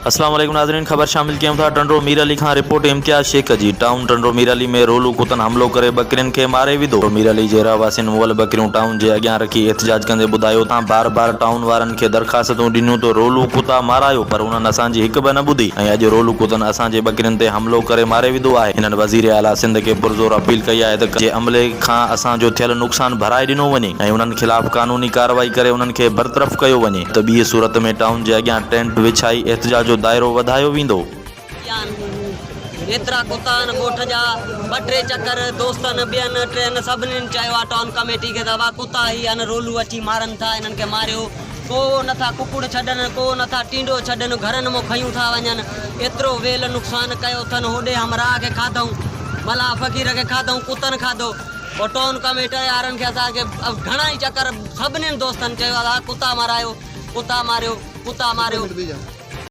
अस्सलाम वालेकुम नाज़रीन, खबर शामिल किया था टंडो मीर अली खां रिपोर्ट इम्तियाज़ शेख जी। टाउन टंडो मीर अली में रोलू कुतन हमलो करे बकरियन के मारे विधो। मीर अली जे रहवासिन मुअल बकरियों टाउन जे अॻियां रखी एहतजाज कंदे ॿुधायो त बार बार टाउन वारनि खे दरख़्वास्तूं ॾिनियूं तो रोलू कुता मारायो, पर उन्हनि असांजी हिक बि न ॿुधी ऐं अॼु रोलू कुतन असांजे बकरियन ते हमलो करे मारे विधो आहे। हिननि वज़ीर आला सिंध के पुरज़ोर अपील कई आहे त जे अमले खां असांजो थियल नुक़सान भराए ॾिनो वञे ऐं उन्हनि खिलाफ़ कानूनी कार्रवाई करे उन्हनि खे बरतरफ़ कयो वञे त ॿी सूरत में टाउन जे अॻियां टेंट विछाई एहतजाज जो दायरो वधायो वेंदो। एतरा कुतान ॻोठ जा ॿ टे चक्कर दोस्तनि ॿियनि टिनि सभिनी चयो आहे टाउन कमेटी खे दवा कुता ही आहिनि रोलू अची मारनि था, इन्हनि खे मारियो। को नथा कुकुड़ छॾनि, को नथा टींडो छॾनि, घरनि मां खयूं था वञनि। एतिरो वेल नुक़सानु कयो अथनि। होॾे हमराह खे खाधऊं, मला फ़क़ीर खे खाधऊं, कुतनि खाधो। पोइ टाउन कमेटी वारनि खे असांखे घणा ई चक्कर सभिनी दोस्तनि चयो आहे कुता मारायो, कुता मारियो, कुता मारियो।